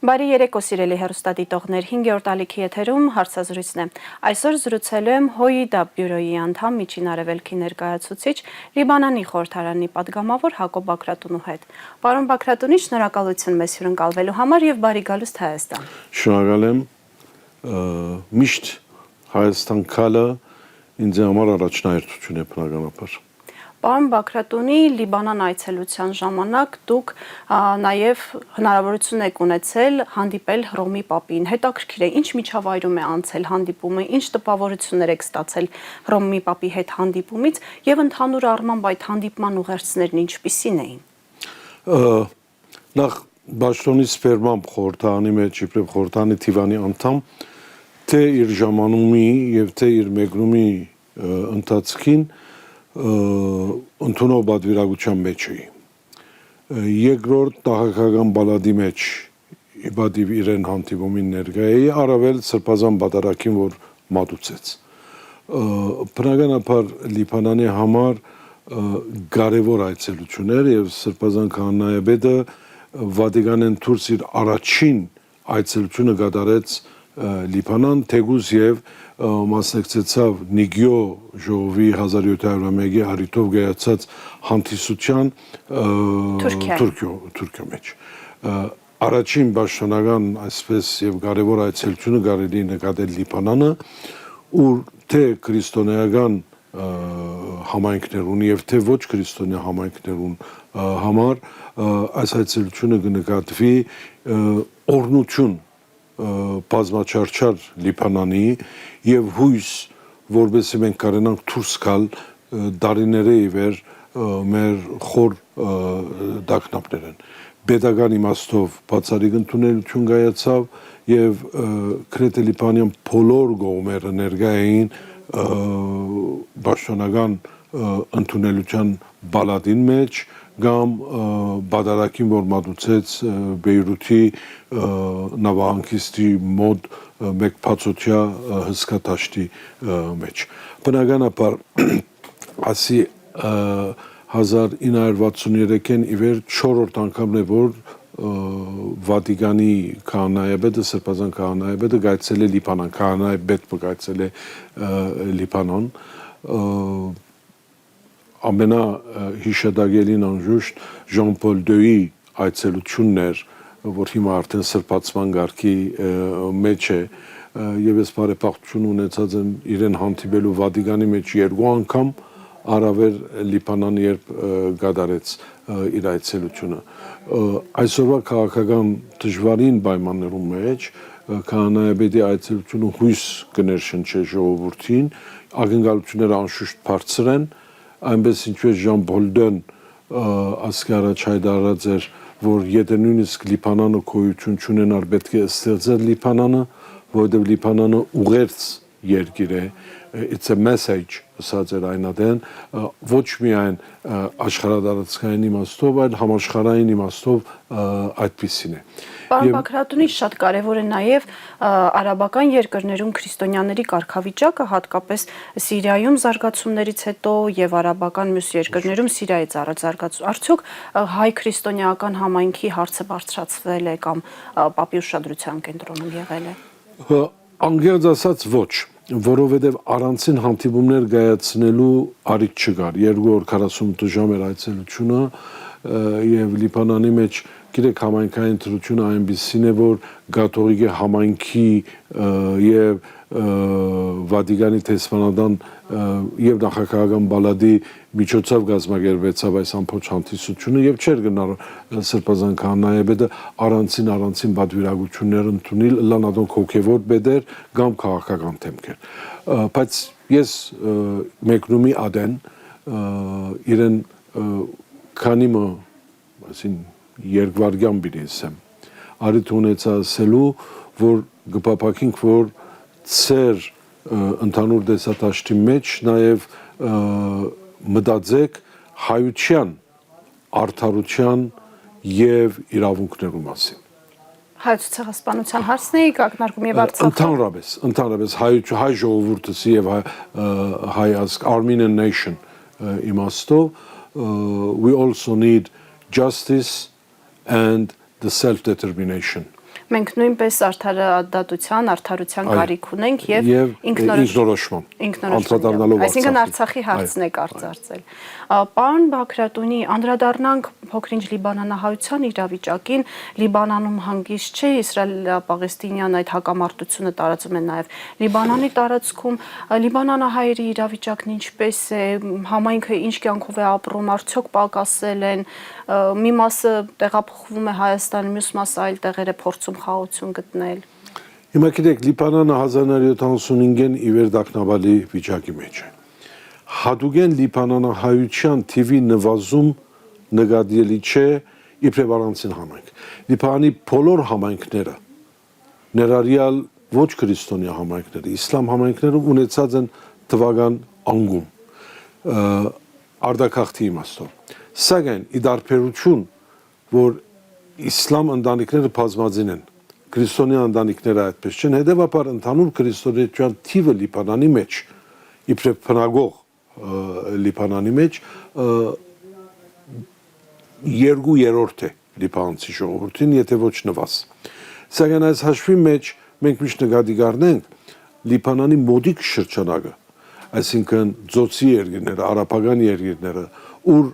Բարի երեկո սիրելի հեռուստադիտողներ, 5-րդ ալիքի եթերում հարցազրույցն է։ Այսօր զրուցելու եմ ՀՕԻԴԱՊ բյուրոյի անդամ Միջին Արևելքի ներկայացուցիչ Լիբանանի խորհրդարանի պատգամավոր Հակոբ Բագրատունու հետ։ Պարոն Բագրատունի, շնորհակալություն մեզ հյուրընկալվելու համար եւ բարի գալուստ Հայաստան։ Շնորհակալ եմ, միշտ Հայաստան քալը ինձ համար առաջնահերթություն է բնականաբար։ Պարոն Բագրատունի, Լիբանան այցելության ժամանակ դուք նաև հնարավորություն եք ունեցել հանդիպել Հռոմի Պապին։ Հետաքրքիր է, ինչ միջավայրում է անցել հանդիպումը, ինչ տպավորություններ եք ստացել Հռոմի Պապի հետ հանդիպումից եւ ընդհանուր առմամբ այդ հանդիպման ուղերձներն ինչպիսին էին։ Նախ Բաշտոնի սպերմամբ խորհրդարանի մեջ իբրև խորհրդարանի թիվանի անդամ թե իր ժամանումի եւ թե իր մեգրումի ընթացքին ընդունող բادվիրագության մեջ էի։ Երկրորդ նախագահական բալադի մեջ իբադիվ իրեն հանդիպումին ներկա էի, առավել սրբազան բادարակին, որ մատուցեց։ Բնականաբար Լիբանանի համար կարևոր այցելություն էր եւ սրբազան քահանայապետը Վատիկանեն դուրս իր առաջին այցելությունը կատարեց Լիբանան, թեկուզ եւ մասնակցեցավ Նիգյո ժողովի 1701-ի հարյուրով գայացած հանդիսության Թուրքիո մեջ։ Առաջին պաշտոնական այսպես եւ կարևոր այցելությունը կարելի նկատել Լիբանանը, ուր թե քրիստոնեական համայնքներուն եւ թե ոչ քրիստոնյա համայնքներուն համար այս այցելությունը կնկատվի օրնություն բազմաչարչար Լիբանանի եւ հույս, որովհետեւ մենք կարենանք դուրս գալ դարիների իվեր մեր խոր դակնապներն։ Պետական իմաստով բացառիկ ընդունելություն կայացավ եւ քրեթե Լիբանան բոլոր կողմերը ներկա էին պաշտոնական ընդունելության բալադին մեջ կամ բادرակին, որ մատուցեց Բեյրութի նավահանգիստի մոտ մեկ բացօթյա հսկատաշտի մեջ։ Բնականաբար ասի 1963-ին իվեր 4-րդ անգամն է, որ Վատիկանի քահանայապետը, սրբազան քահանայապետը գայցել է Լիբանան, քահանայապետը գայցել է Լիբանան, ամենահիշադակելին անժուշտ Ժան-Պոլ II այցելությունն էր, որ հիմա արդեն սրբացման ղարքի մեջ է, եւ ես բարեփոխություն ունեցած եմ իրեն հանդիպելու Վատիկանի մեջ 2 անգամ, առավել Լիբանան երբ կատարեց իր այցելությունը։ Այսօրվա քաղաքական դժվարին պայմաններում մեջ քահանայապետի այցելությունը հույս կներշնչի ժողովրդին, ակնկալությունները անշուշտ բարձր են, այնպես ինչպես Ժան-Պոլ II ասկի առաջ հայտարարած էր, որ եթե նույնիսկ Լիբանանը գոյություն չունենար, պետք է ստեղծել Լիբանանը, որովհետև Լիբանանը ուղերձ երկիր է, it's a message, ասած էր այնադեն, ոչ միայն աշխարհադարձային իմաստով, այլ համաշխարհային իմաստով այդպիսին է։ Պարոն Բագրատունի, շատ կարևոր է նաև արաբական երկրներում քրիստոնյաների կարգավիճակը, հատկապես Սիրիայում զարգացումներից հետո եւ արաբական մյուս երկրներում Սիրիայից առաջ զարգացում։ Արդյոք հայ քրիստոնեական համայնքի հարցը բարձրացվել է կամ պապի ուշադրության կենտրոնում եղել է։ Անգերց ասած ոչ, որովհետև առանցին հանդիպումներ կայացնելու արիք չկար։ 248 ժամ էր այցելությունը եւ Լիբանանի մեջ գիտեք համայնքային դրությունը այնպեսին է, որ կաթողիկ համայնքի եւ Վատիկանի տեսփանադան եւ նախագահական բալադի միջոցով կազմակերպվեցավ այս ամբողջ հանդիսությունը եւ չէր գնալ սրբազան քահանայապետը առանցին բادվիրագություններ ընդունել լանադոնք հոգեվոր բեդեր կամ քաղաքական թեմքեր, բայց ես մեկնումի ադեն իրեն քանիմը ասին երկվարգյան բիրեսեմ արիթ ունեցա ասելու, որ գպապակինք, որ ծեր ընդհանուր դեսատաշտի մեջ նաև մտածեք հայության, արդարության եւ իրավունքներու մասին։ Հայոց ցեղասպանության հարցն էի ակնարկում եւ Արցախը։ Ընդհանրապես հայ ժողովուրդը եւ հայ Armenian nation իմաստով we also need justice and the self-determination. Մենք նույնպես արդարության կարիք ունենք եւ ինքնորոշման անդրադառնալով այսինքն Արցախի հարցն է կարծարծել։ Պարոն Բագրատունի, անդրադառնանք փոքրինչ լիբանանահայության իրավիճակին, Լիբանանում հանգիստ չէ, իսրայել-պաղեստինյան այդ հակամարտությունը տարածում են նաեւ Լիբանանի տարածքում, լիբանանահայերի իրավիճակն ինչպես է, համայնքը ինչ կյանքով է ապրում, արդյոք պակասել են, մի մասը տեղափոխվում է Հայաստան, մյուս մասը այլ տեղեր է փորձում խաղաղություն գտնել։ Հիմա գիտեք, Լիբանանը 1975-ին ի վեր դակնավալի վիճակի մեջ է։ Հատուկեն լիբանանահայության թիվի նվազում նկատելի չէ իբրև առանցին համայնք։ Լիբանանի բոլոր համայնքները, ներառյալ ոչ քրիստոնյա համայնքները, իսլամ համայնքները ունեցած են թվական անգում արտակարգի իմաստով։ Սակայն ի դարբերություն, որ իսլամ ընտանիքները բազմազին են, քրիստոնյա ընտանիքները այդպես չեն, հետևաբար ընդհանուր քրիստոնեության թիվը Լիբանանի մեջ, իբրև բնագող Լիբանանի մեջ 2/3 է լիբանանցի ժողովրդին, եթե ոչ նվազ։ Սակայն այս հաշվի մեջ մենք միշտ նկատի կառնենք Լիբանանի մոդիկ շրջանակը, այսինքն ծոցի երկրները, արաբական երկրները, ուր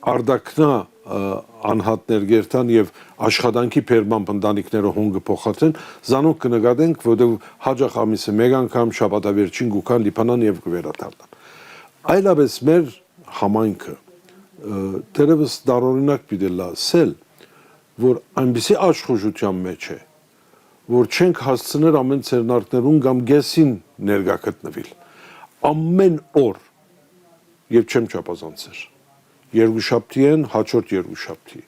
արդակնա անհատներ գերտան եւ աշխատանքի բերմամբ ընտանիքները հոնգը փոխացեն, զանոք կնկատենք, որովհետեւ հաջող ամիսը մեկ անգամ շաբաթավերջին գուքան Լիբանան եւ կվերադառնան։ Այլապես մեր համայնքը դերևս դարօրինակ պիտի լսել, որ այնպիսի աշխուժության մեջ է, որ չենք հասցներ ամեն ցերնարկներուն կամ գեսին ներկա գտնվել։ Ամեն օր եւ չեմ չափազանցեր։ Երկուշաբթի են, հաջորդ երկուշաբթի,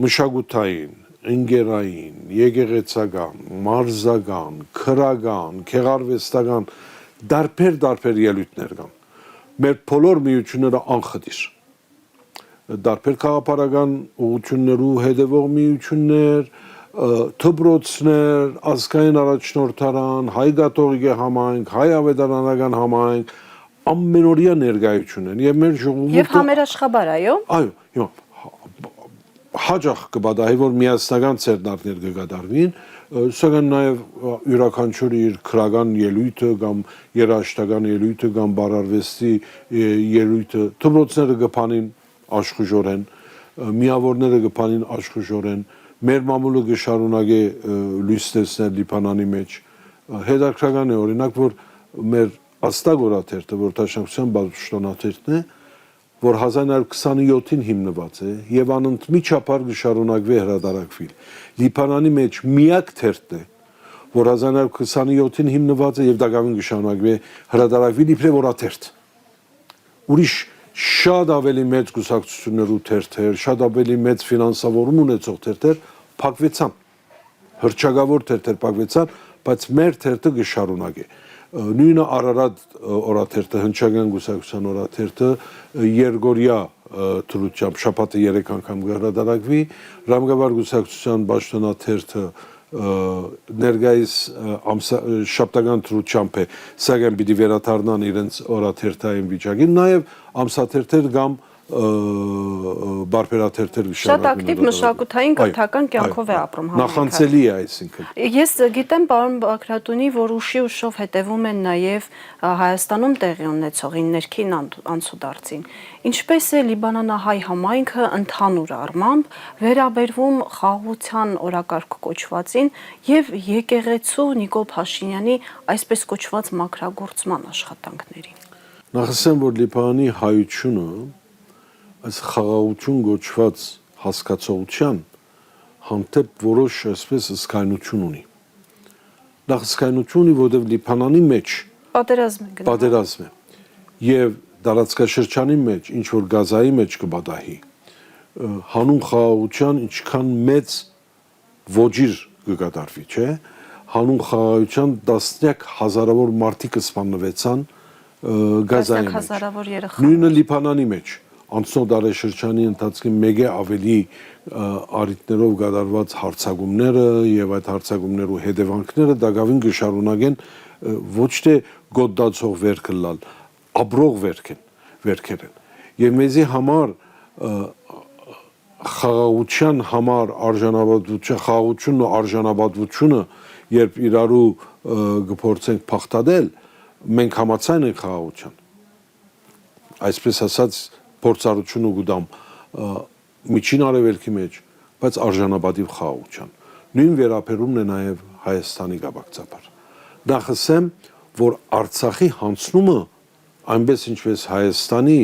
մշակութային, ընկերային, եկեղեցական, մարզական, քրական, քեղարվեստական դարբեր ելույթներ կան։ Մեր բոլոր միությունները անխտիր։ Դարբեր քաղաքական ուղղություններու հետևող միություններ, դպրոցներ, ազգային առաջնորդարան, հայ կաթողիկե համայնք, հայ ավետարանական համայնք, ամենօրյա ներկայություն են եւ մեր ժողովուրդը եւ համերաշխաբար, այո։ Այո, հիմա հաջող կբադահի որ միասնական ցերնարկներ կգադարվին, սակայն նաեւ յուրաքանչյուրը իր քրական ելույթը կամ երաժշտական ելույթը կամ բարարվեստի ելույթը դպրոցները կփանին աշխուժորեն, միավորները կփանին աշխուժորեն, մեր մամուլը կշարունակի լույս տեսնել Լիբանանի մեջ։ Հետաքրքրական է օրինակ, որ մեր Աստագորաթերթը, որ Դաշնակցության բաժնաթերթն է, որ 1927-ին հիմնված է եւ անընդմիջապես կշարունակվի հրատարակվել։ Լիբանանի մեջ միակ թերթն է, որ 1927-ին հիմնված է եւ դակավին կշարունակվի հրատարակվել իբրև օրաթերթ։ Ուրիշ շատ ավելի մեծ կուսակցություններու թերթեր, շատ ավելի մեծ ֆինանսավորում ունեցող թերթեր փակվեցան։ Հրճագավոր թերթեր փակվեցան, բայց մեր թերթը կշարունակի։ Նույնը Արարատ օրաթերթը, հնչական գուսակցության օրաթերթը Երգորիա թրությամբ շաբաթը 3 անգամ կհրատարակվի, Ռամգավար գուսակցության բաժնաթերթը ներկայիս շաբթական թրությամբ է, սակայն պիտի վերադառնան իրենց օրաթերթային վիճակին, նաև ամսաթերթեր կամ բարբերաթերթեր շատ ակտիվ մշակութային կրթական կյանքով է ապրում համայնքը։ Նախանցելի է այսինքն։ Ես գիտեմ պարոն Բագրատունի, որ ուշով հետևում են նաև Հայաստանում տեղի ունեցողին ներքին անցուդարձին։ Ինչպես է լիբանանահայ համայնքը ընդհանուր առմամբ վերաբերվում խաղաղության օրակարգ կոչվածին եւ եկեղեցու Նիկոլ Փաշինյանի այսպես կոչված մաքրագործման աշխատանքներին։ Նախասեմ, որ Լիբանանի հայությունը այս խաղաղություն գոչված հասկացողության հանդեպ որոշ այսպես զգայունություն ունի։ Նախ զգայունություն ունի, որովհետև Լիբանանի մեջ պատերազմ է եւ տարածքաշրջանի մեջ, ինչ որ Գազայի մեջ կբադահի, հանուն խաղաղության ինչքան մեծ ոճիր կկատարվի, չէ՞։ Հանուն խաղաղության տասնյակ հազարավոր մարդիկ սպանվեցան Գազայի մեջ։ Նույնը Լիբանանի մեջ անցնող դարաշրջանի ընթացքում մեկ է ավելի առիթներով կատարված հարձակումները եւ այդ հարձակումներու հետևանքները դակավին կշարունակեն ոչ թե գոդացող վերքը լալ, ապրող վերքեր են։ Եվ մեզի համար խաղաղության համար արժանապատվության խաղաղությունն ու արժանապատվությունը երբ իրարու գործենք փախտadel մենք համացայն ենք խաղաղության այսպես ասած փորձառությունը գուտամ միջին արևելքի մեջ բայց արժանապատիվ խաղաղության նույն վերապերումն է նաև Հայաստանի գաբակցաբար նախ ասեմ որ Արցախի հանցնումը այնպես ինչպես Հայաստանի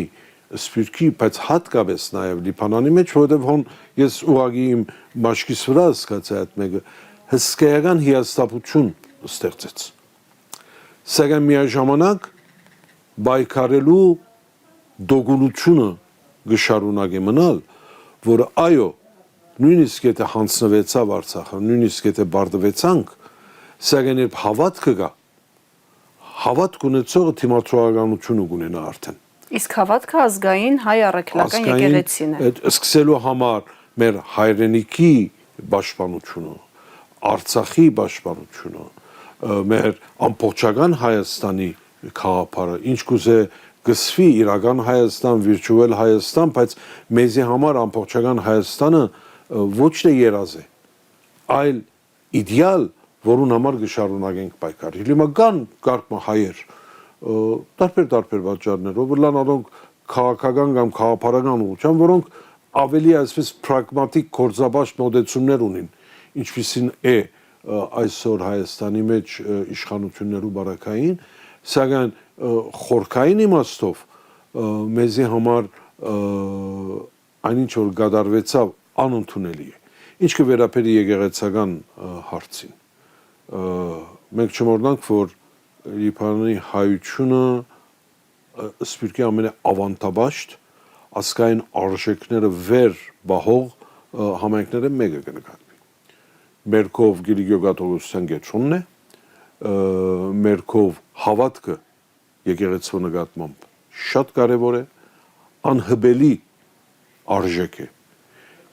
Սպիրկի, բայց հատկապես նաև Լիբանանի մեջ, որովհետև հոն ես ուղղակի իմ մաշկիս վրա զգացի այդ մեկը հսկայական հիասթափություն ստեղծեց։ Սակայն միաժամանակ բայկարելու դոգունությունը գշարունակի մնալ, որ այո, նույնիսկ եթե հանցնվեցավ Արցախը, նույնիսկ եթե բարդվեցանք, սակայն երբ հավատքը գա, հավատք ունեցողը թիմադրողականությունը կունենա արդեն։ Իսկ հավատքը ազգային հայ առաքելական եկեղեցին է։ Սկսելու համար մեր հայրենիքի պաշտպանությունը, Արցախի պաշտպանությունը, մեր ամբողջական Հայաստանի խաղապարը, ինչ կուզե գսվի իրական Հայաստան, վիրտուալ Հայաստան, բայց մեզի համար ամբողջական Հայաստանը ոչ թե երազ է, այլ իդեալ, որուն համար կշարունակենք պայքարել։ Հիմա կան կարգ հայեր տարբեր պատճառներով լան առոնք քաղաքական կամ քաղաքապարական ուղղությամբ, որոնք ավելի այսպես պրագմատիկ գործաբաշտ մոտեցումներ ունին, ինչպիսին է այսօր Հայաստանի մեջ իշխանություններու բարակային, սակայն խորքային իմաստով մեզի համար այնինչ որ գադարվեցավ անընդունելի է։ Ինչ կվերապերի եկեղեցական հարցին։ Մենք չմոռանանք, որ Լիբանանի հայությունը սպիրկի ամենաավանդաբաշտ ասկային արժեքները վեր բահող համայնքները մեկը կնկատվի։ Մերկով Գիլիգիո-կաթողիկոսության գետրոնն է, մերկով հավատքը եկեղեցու նկատմամբ շատ կարևոր է, անհբելի արժեք է։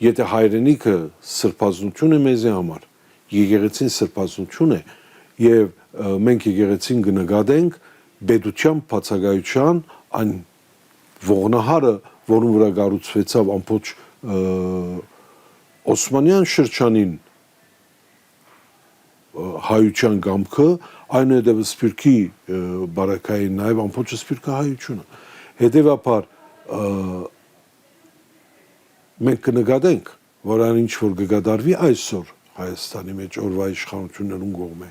Եթե հայրենիքը սրբազնություն է մեզի համար, եկեղեցին սրբազնություն է եւ մենք եկեղեցին կնկատենք բեդության բացակայության այն ողնահարը, որում վրա կառուցվեցավ ամբողջ Օսմանյան շրջանին հայության գամքը, այնուհետև Սպիրկի բարակային նաև ամբողջ Սպիրկի հայությունը։ Հետևաբար մենք կնկատենք, որ այն ինչ որ կգադարվի այսօր Հայաստանի մեջ օրվա իշխանություններուն կողմէ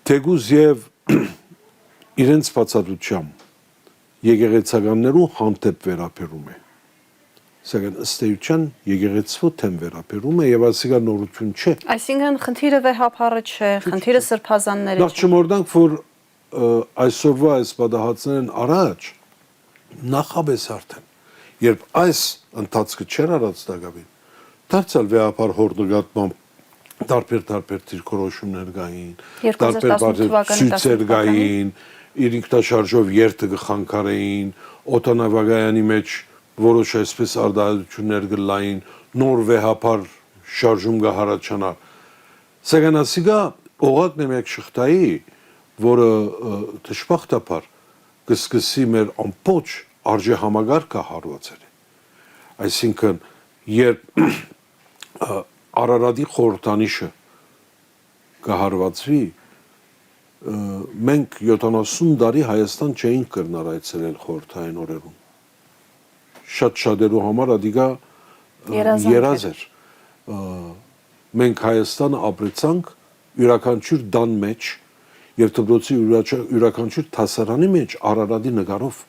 թեգուզ եւ իրենց բացատրությամբ եկեղեցականներու հանդեպ վերապերում է սակայն ըստ էության եկեղեցու թեմ վերապերում է եւ ասիկա նորություն չէ Այսինքն խնդիրը վեհապարը չէ խնդիրը սրբազանները Նախ չմոռանանք որ այսօրվա այս պատահածներն առաջ նախաբես արդեն երբ այս ընթացքը չեր արած դակավին դարձյալ վեհապար հորդնգատմամբ տարբեր դիրքորոշումներ գային, տարբեր ցույցեր գային, իր ինքնաշարժով երթը կխանգարեին, օտանավակայանի մեջ որոշ այսպես արտահայտություններ կլային, նոր վեհապար շարժում կհառաջանա։ Սակայն ասիկա օղակն է մեկ շղթայի, որը դժբախտաբար կսկսի մեր ամբողջ արժեհամագարկը հարվածել է։ Այսինքն երբ Արարատի խորհրդանիշը կհարվածվի մենք 70 տարի Հայաստան չէինք կրնար այցելել խորհրդային օրերում շատ շատերու համար ադիգա երազ էր մենք Հայաստանը ապրեցանք յուրաքանչյուր դան մեջ եւ դպրոցի յուրաքանչյուր դասարանի մեջ Արարատի նկարով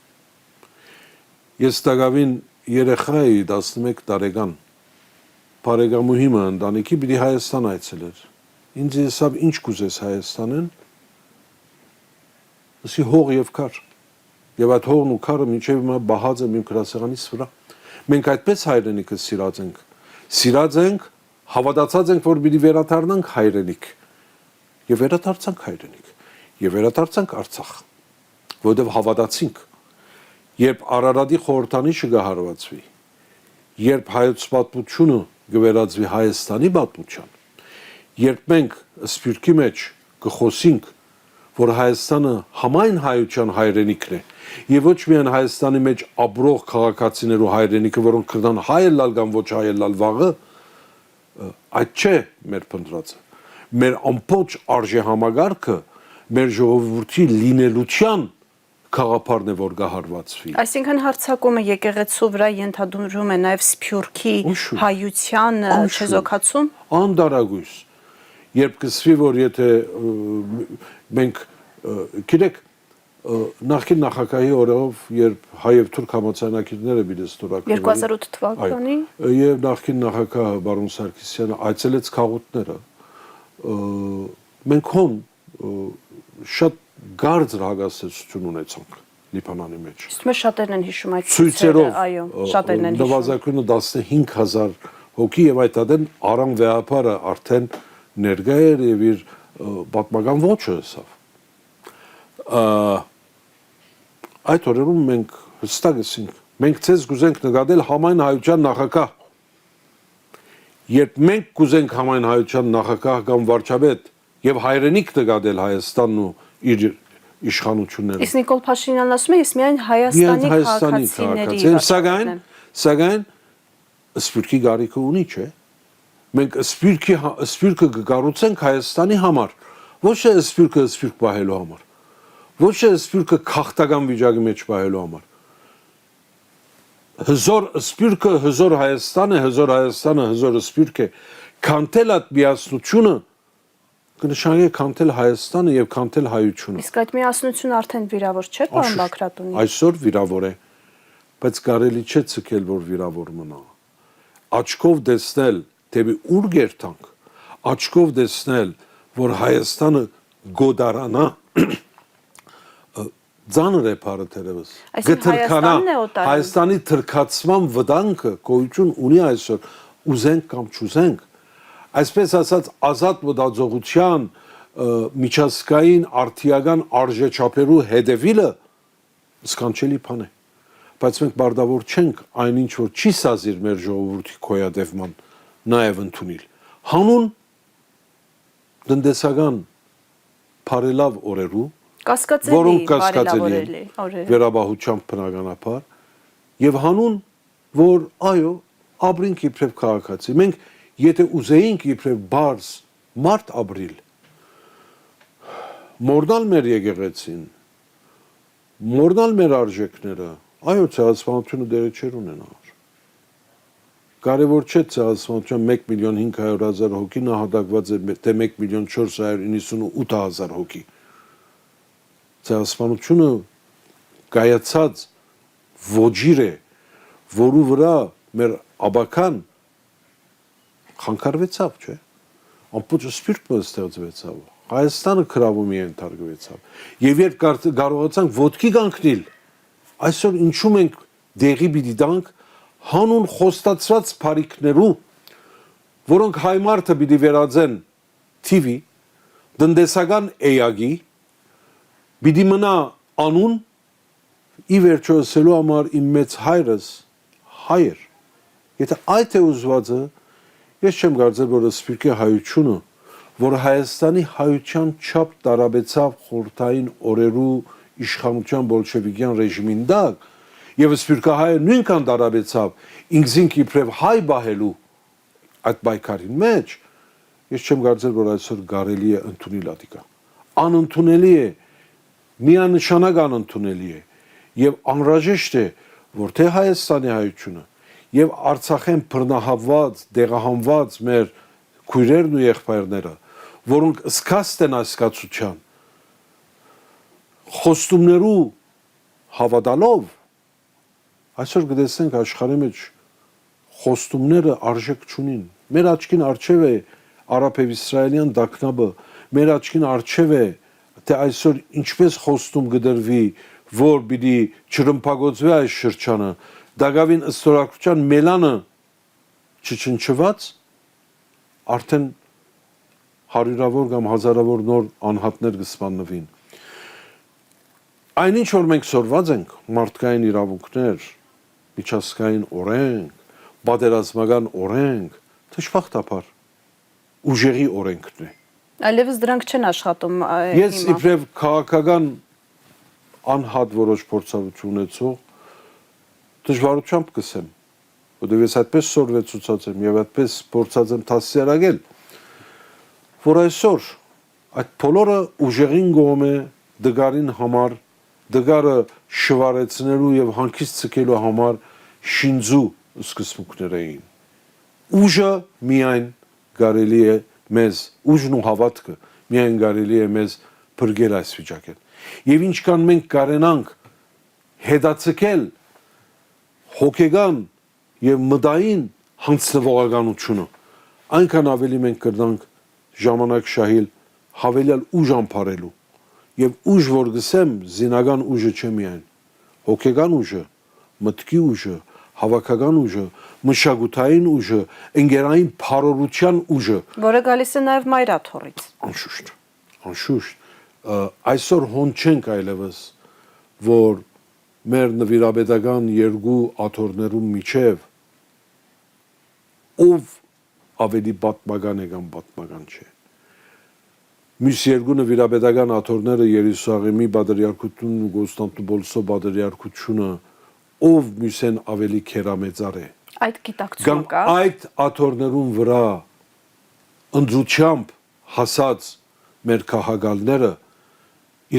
ես տակավին երեխա էի 11 տարեկան Բարեկամուհիմը ընտանիքի պիտի Հայաստան այցելեր։ Ինձ եսավ ինչ կուզես Հայաստանեն։ Ասի հող եւ քար։ Եվ այդ հողն ու քարը մինչեւ հիմա բահած է իմ գրասեղանիս վրա։ Մենք այդպես հայրենիքը սիրած ենք։ Սիրած ենք, հավատացած ենք, որ պիտի վերադառնանք հայրենիք։ Եվ վերադարձանք հայրենիք։ Եվ վերադարձանք Արցախ։ Որովհետեւ հավատացինք։ Երբ Արարատի խորհրդանիշը կհարվածվի, երբ հայոց պատմությունը գվերածվի Հայաստանի պատմության, երբ մենք Սպիրկի մեջ կխոսենք, որ Հայաստանը համայն հայության հայրենիքն է եւ ոչ միայն Հայաստանի մեջ ապրող քաղաքացիներու հայրենիքը, որոնք կդան հայելալ կամ ոչ հայելալ վաղը, այդ չէ մեր փնտրածը։ Մեր ամբողջ արժե համագարկը մեր ժողովրդի լինելության խաղապարն է, որ գահարվածվի։ Այսինքն հարձակումը եկեղեցու վրա ենթադրում է նաև Սփյուռքի հայության չեզոքացում։ Անդարագույս։ Երբ կսվի, որ եթե մենք գիտեք նախկին նախագահի օրով, երբ հայ եւ թուրք համացանակիրները բիդեստորակներ 2008 թվականի եւ նախկին նախագահ բարոն Սարգսյանը այցելեց քաղուտները, մենք հոն շատ գարձր հագասեցություն ունեցանք Լիբանանի մեջ։ Իսկ մեր շատերն են հիշում այդ ցույցերով, այո, շատերն են հիշում։ նվազագույնը 15000 հոգի եւ այդ ադեն Արամ վեհապարը արդեն ներկա էր եւ իր պատմական ոճը ասավ։ Այդ օրերում մենք հստակ ասինք, մենք ցեզ կուզենք նկատել համայն հայության նախագահ։ Երբ մենք կուզենք համայն հայության նախագահ կամ վարչապետ եւ հայրենիք նկատել Հայաստանն ու իր իշխանությունները։ Իսկ Նիկոլ Փաշինյանն ասում է, ես միայն Հայաստանի քաղաքացիների, սակայն Սփյուռքի գարիքը ունի, չէ։ Մենք Սփյուռքը կկառուցենք Հայաստանի համար, ոչ թե Սփյուռքը Սփյուռք պահելու համար, ոչ թե Սփյուռքը քաղաքական վիճակի մեջ պահելու համար։ Հզոր Սփյուռքը հզոր Հայաստան է, հզոր Հայաստանը հզոր Սփյուռք է։ Քանթել այդ միասնությունը կնշանակի քանթել Հայաստանը եւ քանթել հայությունը։ Իսկ այդ միասնությունը արդեն վիրավոր չէ, պարոն Բագրատունի։ Այսօր վիրավոր է, բայց կարելի չէ ցկել, որ վիրավոր մնա։ Աչքով տեսնել, թե ուր գերտանք, աչքով տեսնել, որ Հայաստանը գոդարանա, ծանր է բառը թերևս։ Գտրկանա Հայաստանի թրքացման վտանգը գոյություն ունի այսօր, ուզենք կամ չուզենք։ Այսպես ասած ազատ մտածողության միջազգային արդիական արժեչափերու հետևիլը սքանչելի բան է, բայց մենք բարդավոր չենք այն ինչ որ չի սազիր մեր ժողովրդի կոյադևման նաև ընդունել հանուն տնտեսական բարելավ օրերու, որոնք կասկածելի վերաբահությամբ բնականաբար եւ հանուն որ այո ապրինք իբրև քաղաքացի, մենք եթե ուզեինք իբրև բարձ մարդ ապրիլ, մորնալ մեր եկեղեցին, մորնալ մեր արժեքները, այո, ցեղասպանությունը դերը չեր ունենար։ Կարևոր չէ ցեղասպանության 1.500.000 հոգի նահատակված է, թե 1.498.000 հոգի։ Ցեղասպանությունը կայացած ոճիր է, որու վրա մեր աբական խանգարվեցավ, չէ։ Ամբողջ Սփյուռքը ստեղծվեցավ։ Հայաստանը քրավումի ենթարկվեցավ։ Եվ երբ կարողացանք ոտքի կանգնել, այսօր ինչու մենք դեղի պիտի տանք հանուն խոստացված բարիկներու, որոնք հայ մարդը պիտի վերածեն TV, տնտեսական էակի, պիտի մնա անուն, ի վերջո ասելու համար իմ մեծ հայրս հայր։ Եթե այդ է ուզվածը, ես չեմ կարծել, որ Սփյուռքի հայությունը, որ Հայաստանի հայության չափ տարաբեցավ խորհրդային օրերու իշխանության բոլշևիկյան ռեժիմին տակ, եւ Սփյուռքահայը նույնքան տարաբեցավ ինքզինք իբրև հայ բահելու այդ պայքարի մեջ, ես չեմ կարծել, որ այսօր կարելի է ընդունել ադիկա։ Անընդունելի է, միանշանակ անընդունելի է եւ անհրաժեշտ է, որ թե Հայաստանի հայությունը եւ Արցախեն բռնահավված, դեղահանված մեր քույրերն ու եղբայրները, որոնք սկսած են ասկացության խոստումներու հավատալով, այսօր կտեսնենք աշխարհի մեջ խոստումները արժեք չունին։ Մեր աչքին արժև է արաբև-իսրայելյան դակնաբը, մեր աչքին արժև է, թե այսօր ինչպես խոստում կդրվի, որ պիտի չրմփագործվի այս շրջանը, դակավին ըստորակության մելանը չչնչված, արդեն հարյուրավոր կամ հազարավոր նոր անհատներ կսպանվին։ Այնինչ որ մենք սորված ենք մարդկային իրավունքներ, միջազգային օրենք, պատերազմական օրենք, դժբախտաբար ուժերի օրենքն է, Այլևս դրանք չեն աշխատում Ես իբրև քաղաքական անհատ որոշ փորձառություն ունեցող դժվարությամբ կսեմ, որտեղ ես այդպես սորվեցուցած եմ եւ այդպես փորձած եմ դասերագել, որ այսօր այդ բոլորը ուժեղին գոմե դգարին համար, դգարը շվարեցնելու եւ հանգիստ ցկելու համար շինձու սկզբունքներ էին։ Ուժը միայն կարելի է մեզ, ուժն ու հավատքը միայն կարելի է մեզ բրգել այս վիճակեն։ Եվ ինչքան մենք կարենանք հետացկել հոգեգան եւ մտային հանցնվողականությունը, այնքան ավելի մենք կրնանք ժամանակ շահել հավելյալ ուժ ամփարելու եւ ուժ որ գսեմ զինական ուժը չէ միայն հոգեգան ուժը, մտքի ուժը, հավաքական ուժը, մշակութային ուժը, ընկերային փառորության ուժը, որը գալիս է նաեւ մայրաթորից։ Անշուշտ, այսօր հոն չենք այլևս, որ մեր նվիրաբեդական երկու աթոռներում միջև ով ավելի պատմական է կամ պատմական չէ։ Մյուս երկու նվիրաբեդական աթոռները Երուսաղեմի բادرյարքությունն ու Կոստանդնուպոլսո բادرյարքությունը ով մյուսեն ավելի քերամեծար է։ Այդ գիտակցումը կա։ Այդ աթոռներուն վրա ընդրությամբ հասած մեր քաղաքալները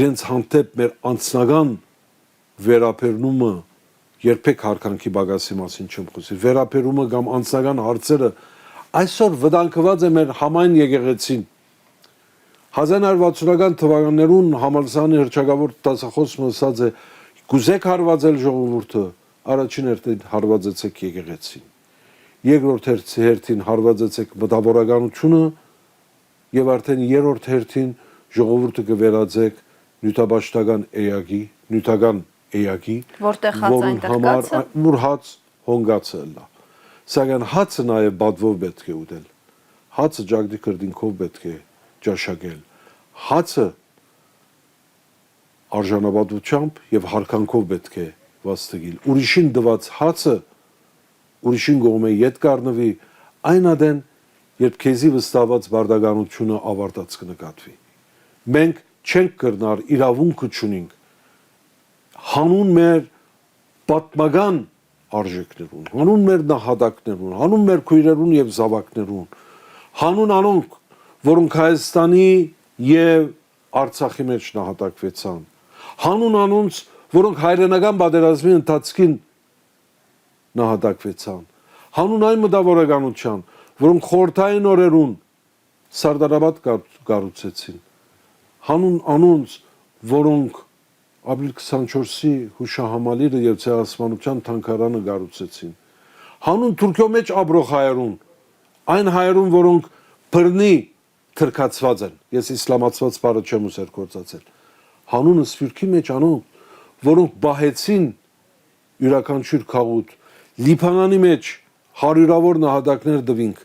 իրենց հանդեպ մեր անձնական վերապերումը երբեք հարկանքի բագասի մասին չեմ խոսի։ Վերապերումը կամ անձնական հարցերը այսօր վտանգված է մեր համայն եկեղեցին։ 1960-ական թվականներուն համալսարանի հռչակավոր դասախոսը ասած է գուզեք հարվածել ժողովուրդը, առաջին հերթին հարվածեցեք եկեղեցին։ Երկրորդ հերթին հարվածեցեք մտավորականությունը եւ արդեն երրորդ հերթին ժողովուրդը կվերածեք նյութաբաշխական էակի, որտեղ հաց այնտեղ կացը, որ հաց հոնգացը լա։ Սակայն հացը նաեւ բադվով պետք է ուտել։ Հացը ջագդի կրդինքով պետք է ճաշակել։ Հացը արժանապատվությամբ եւ հարկանքով պետք է վաստակել։ Ուրիշին դված հացը ուրիշին գոմե յետ կառնվի այն ադեն երբ քեզի վստահված բարդականությունը ավարտած կնկատվի։ Մենք չենք կրնար իրավունքը չունենք հանուն մեր պատմական արժեքներուն, հանուն մեր նահատակներուն, հանուն մեր քույրերուն եւ զավակներուն, հանուն անոնք, որոնք Հայաստանի եւ Արցախի մեջ նահատակվեցան, հանուն անոնց, որոնք հայրենական պատերազմի ընթացքին նահատակվեցան, հանուն այն մտավորականության, որոնք խորհրդային օրերուն Սարդարաբադ կառուցեցին, հանուն անոնց, որոնք ապրիլ 24-ի հուշահամալիրը եւ ցեղասպանության թանգարանը կառուցեցին, հանուն Թուրքիո մեջ ապրող հայերուն, այն հայերուն, որոնք բռնի թրքացված են, ես իսլամացված բառը չեմ ուզեր գործածել, հանուն սփյուռքի մեջ անոնք, որոնք բահեցին յուրաքանչյուր քաղուտ, Լիբանանի մեջ հարյուրավոր նահատակներ դվինք,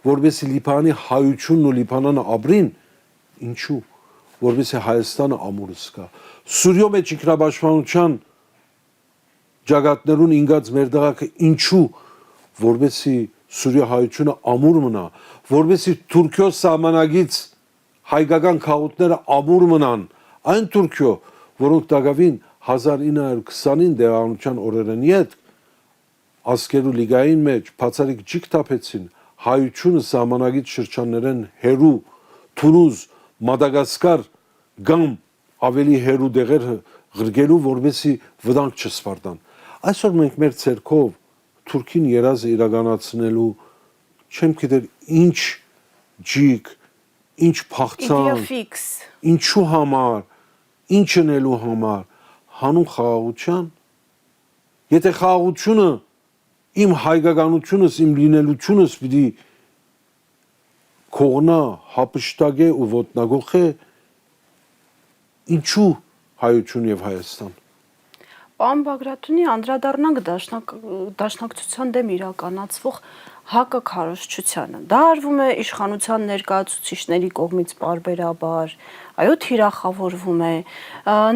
որովհետեւ Լիբանանի հայությունն ու Լիբանանը ապրին, ինչու, որովհետեւ Հայաստանը ամուրս կա, Սուրիո մեջ ինքնաբաշխանության ջագատներուն ինգած մեր դղակը ինչու, որովհետեւ Սուրիա հայությունը ամուր մնա, որովհետեւ Թուրքիո սահմանագից հայկական քաղաքները ամուր մնան, այն Թուրքիո, որոնք դակավին 1920-ին դեղանության օրերեն յետ Ասկերու լիգային մեջ բացառիկ ջիկ տապեցին հայությունը սահմանագից շրջաններեն հերու Թունուզ, Մադագասկար կամ ավելի հերու դեղեր ղրգելու որովհետեւ վտանգ չսպարտան։ Այսօր մենք մեր ցերկով Թուրքին երազը իրականացնելու չեմ գիտեր ինչ ջիկ, ինչ փախցան, ինչու համար, ինչ անելու համար, հանուն խաղաղության։ Եթե խաղաղությունը իմ հայկականությունս, իմ լինելությունս պիտի կողնա, հապշտագե ու ոտնագողե, ինչու հայություն եւ Հայաստան։ Պարոն Բագրատունի, անդրադառնանք դաշնակցության դեմ իրականացվող հակաքարոզչությանը։ Դա արվում է իշխանության ներկայացուցիչների կողմից պարբերաբար, այո, թիրախավորվում է։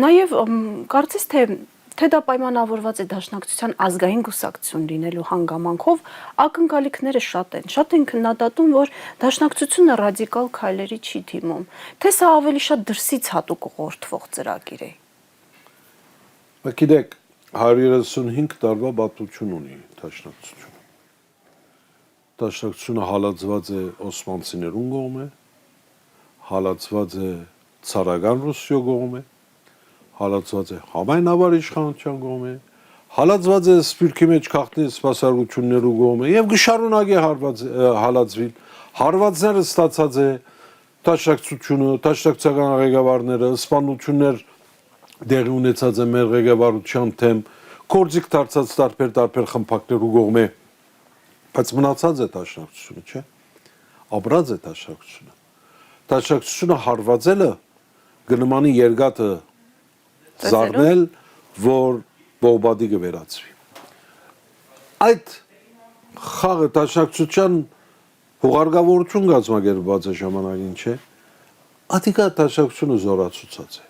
Նաև կարծես թե թե դա պայմանավորված է դաշնակցության ազգային կուսակցություն լինելու հանգամանքով, ակնկալիքները շատ են քննադատում, որ դաշնակցությունը ռադիկալ քայլերի չի դիմում, թե սա ավելի շատ դրսից հատուկ ուղղորդվող ծրագիր է։ Գիտեք, 135 տարվա պատմություն ունի դաշնակցությունը։ Դաշնակցությունը հալածված է օսմանցիներուն կողմէ, հալածված է ցարական Ռուսիո կողմէ, հալածված է համայնավար իշխանության կողմէ, հալածված է սպիրկի մեջ քաղաքների սպասարկություններու կողմէ եւ գշարունակի հալածվել։ Հարվածները ստացած է դաշնակցությունը, դաշնակցական ղեկավարները, սպանություններ դեղի ունեցած է մեր ղեկավարության թեմ, կորձիկ դարձած տարբեր խմբակներու կողմէ, բայց մնացած է դաշնակցությունը, չէ՞։ Ապրած է դաշնակցությունը։ Դաշնակցությունը հարվածելը գնմանի երգատը զարնել, որ բողբադի կվերածվի։ Այդ խաղը դաշնակցության հուղարկավորություն կազմակերպված է ժամանակին, չէ՞։ Ադիկա դաշնակցությունը զորացուցած է։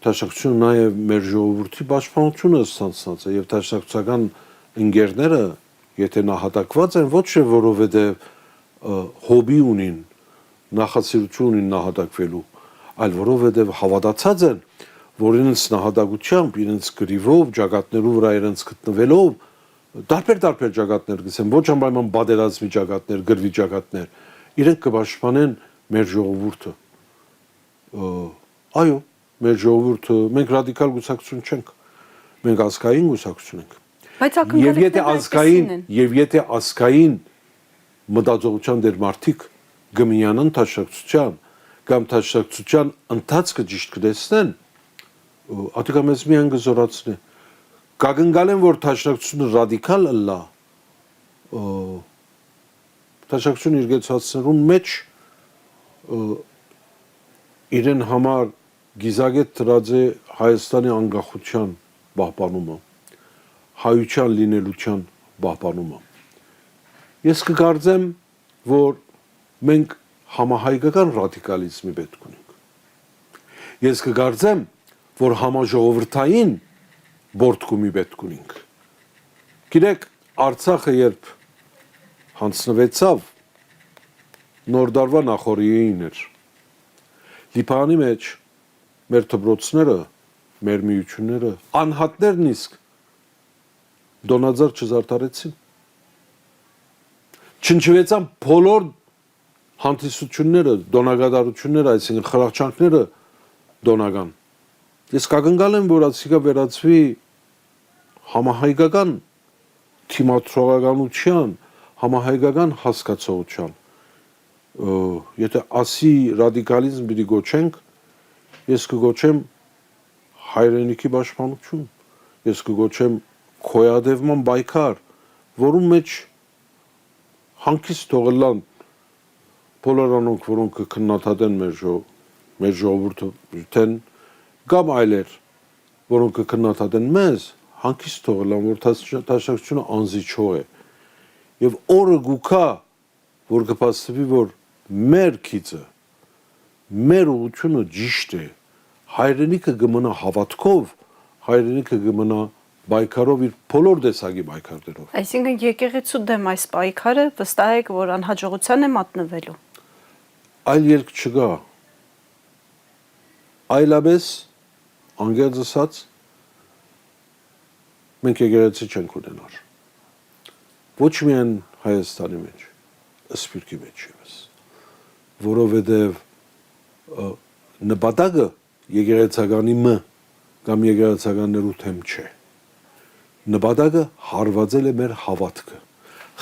Դաշնակցությունը նաև մեր ժողովրդի պաշտպանությունը ստանցած է եւ դաշնակցական ընկերները, եթե նահատակված են, ոչ թե որովհետեւ հոբի ունին, նախասիրություն ունին նահատակվելու, այլ որովհետեւ հավատացած են, որ իրենց նահատակությամբ, իրենց գրիվով, ջակատներու վրա իրենց գտնվելով տարբեր ջակատներ գցեն, ոչ անպայման բادرազմի ջակատներ, գրվի ջակատներ, իրենք կպաշտպանեն մեր ժողովուրդը։ Այո, մեր ժողովուրդը, մենք ռադիկալ գուսակցություն չենք, մենք ազգային գուսակցություն ենք։ Բայց ակնկալիքները Եվ եթե ազգային մտածողության դեր մարդիկ գմիանան դաշնակցության կամ դաշնակցության ընթացքը ճիշտ կտեսնեն, ատիկա մեզ միայն կզորացնի։ Կակնկալեն, որ դաշնակցությունը ռադիկալ ըլլա, դաշնակցությունը իր գեցածներուն մեջ իրեն համար գիզագետ դրած է Հայաստանի անկախության պահպանումը, հայության լինելության պահպանումը։ Ես կկարծեմ, որ մենք համահայկական ռադիկալիզմի պետք ունենք։ Ես կկարծեմ, որ համաժողովրդային բորդկումի պետք ունենք։ Գիտեք, Արցախը երբ հանձնվեցավ, նոր դարվա նախորիին էր։ Լիբանանի մեջ մեր դպրոցները, մեր միությունները, անհատներն իսկ դոնաձար չզարդարեցին։ Չնչվեցան բոլոր հանդիսությունները, դոնագադարությունները, այսինքն խրախճանքները դոնական։ Ես կակնկալեմ, որ ասիկա վերածվի համահայկական թիմադրողականության, համահայկական հասկացողության։ Եթե ասի ռադիկալիզմ պիտի գոչենք, ես կգոչեմ հայրենիքի պաշտպանություն, ես կգոչեմ քոյադևման պայքար, որում մեջ հանգիստ թողելան բոլոր անոնք, որոնք կքննադատեն մեր ժողովուրդը, կամ այլեր, որոնք կքննադատեն մեզ, հանգիստ թողելան, որ դաշնակցությունը անզիջող է։ Եվ օրը գուքա, որ կփաստվի, որ մեր քիծը, մեր ուղղությունը ճիշտ է, հայրենիքը կմնա հավատքով, հայրենիքը կմնա պայքարով իր բոլոր տեսակի պայքարներով։ Այսինքն եկեղեցու դեմ այս պայքարը վստահ եք, որ անհաջողության է մատնվելու։ Այլ երկ չկա։ Այլապես անգերձ ասած մենք եկեղեցի չենք ունենար։ Ոչ միայն Հայաստանի մեջ, Սփյուռքի մեջ եւս, որովհետեւ նպատակը եկեղեցականի մ կամ եկեղեցականներու թեմ չէ։ Նպատակը հարվածել է մեր հավատքը։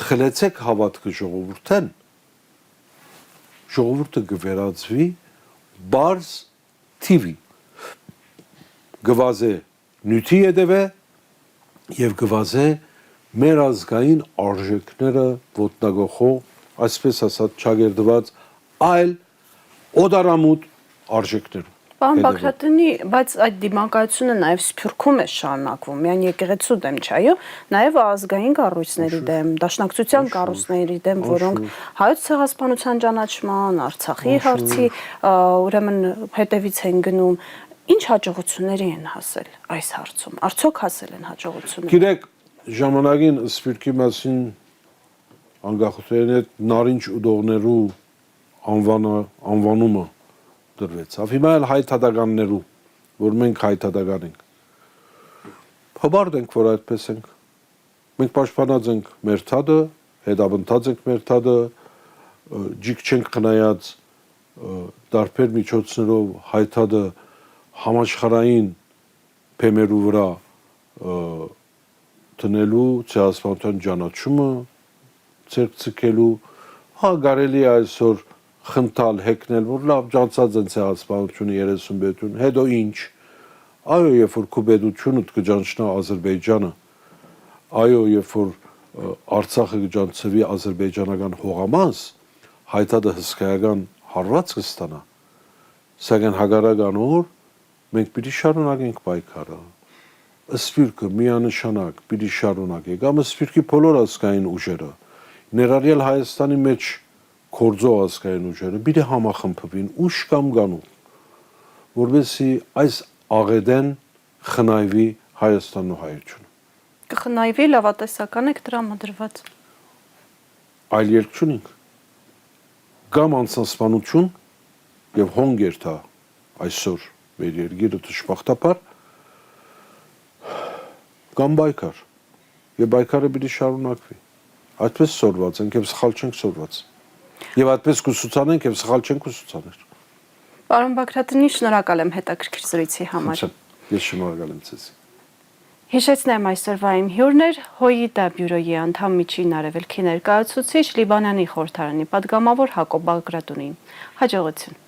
Խլեցեք հավատքը ժողովուրդեն, ժողովուրդը կվերածվի բարձ թիվի, գվազե նյութի հետևե եւ գվազե մեր ազգային արժեքները ոտնագողող, այսպես ասած չագերդված այլ օդարամուտ արժեքներ։ Պարոն Բագրատյանի, բայց այդ դիմակայությունը նաև Սփյուռքում է շարունակվում, միայն եկեղեցու դեմ չէ, այո, նաև ազգային կառույցների դեմ, դաշնակցության կառույցների դեմ, որոնք հայոց ցեղասպանության ճանաչման, Արցախի հարցի ուրեմն հետևից են գնում։ Ինչ հաջողությունների են հասել այս հարցում։ Արդյոք հասել են հաջողություններ։ Գիտեք, ժամանակին Սփյուռքի մասին անկախության հետ նարինջ ուդողներու անվանումը դրվեց։ Հիմա էլ հայտադականներու, որ մենք հայտադական ենք։ Հբարդ ենք, որ այդպես ենք։ Մենք պաշտպանած ենք մեր թադը, հետապնդած ենք մեր թադը, ջիկ չենք խնայած տարբեր միջոցներով հայտադը համաշխարհային փեմերու վրա տնելու ցեղասպանության ճանաչումը ցերկցկելու հա կարելի է այսօր խնդալ հեկնել որ լավ ճանաչած են ցեղասպանությունը 30 հետո ինչ այո երբ որ քուբեդությունը կճանչնա Ադրբեջանը այո երբ որ Արցախը կճանչվի ադրբեջանական հողամաս հայտադը հսկայական հարված կստանա սակայն հագարական օր մենք պիտի շարունակենք պայքարը Սփյուռքը միանշանակ պիտի շարունակի կամ Սփյուռքի բոլոր ազգային ուժերը ներառյալ Հայաստանի մեջ կորձող ազգային ուժերը պիտի համախմբվին ուժ կամ գանու որովհետեւ այս աղետեն խնայվի Հայաստանն ու հայությունը կխնայվի լավատեսական եք տրամադրված այլ երկ չունենք կամ անցնասպանություն եւ հոնգերթա այսօր մեր երկիրը դժբախտաբար կամ բայկար եւ բայկարը պիտի շարունակվի այդպես սորված ենք եւ սխալ չենք սորված եւ այդպես կուսուցանենք եւ սխալ չենք կուսուցաներ Պարոն Բագրատունի շնորհակալ եմ հետաքրքիր զրույցի համար ես շնորհակալ եմ ձեզ Հիշեցնեմ այսօրվա իմ հյուրներ ՀՕԻԴ բյուրոյի անդամ Միջին Արևելքի ներկայացուցիչ Լիբանանի խորհրդարանի պատգամավոր Հակոբ Բագրատունին հաջողություն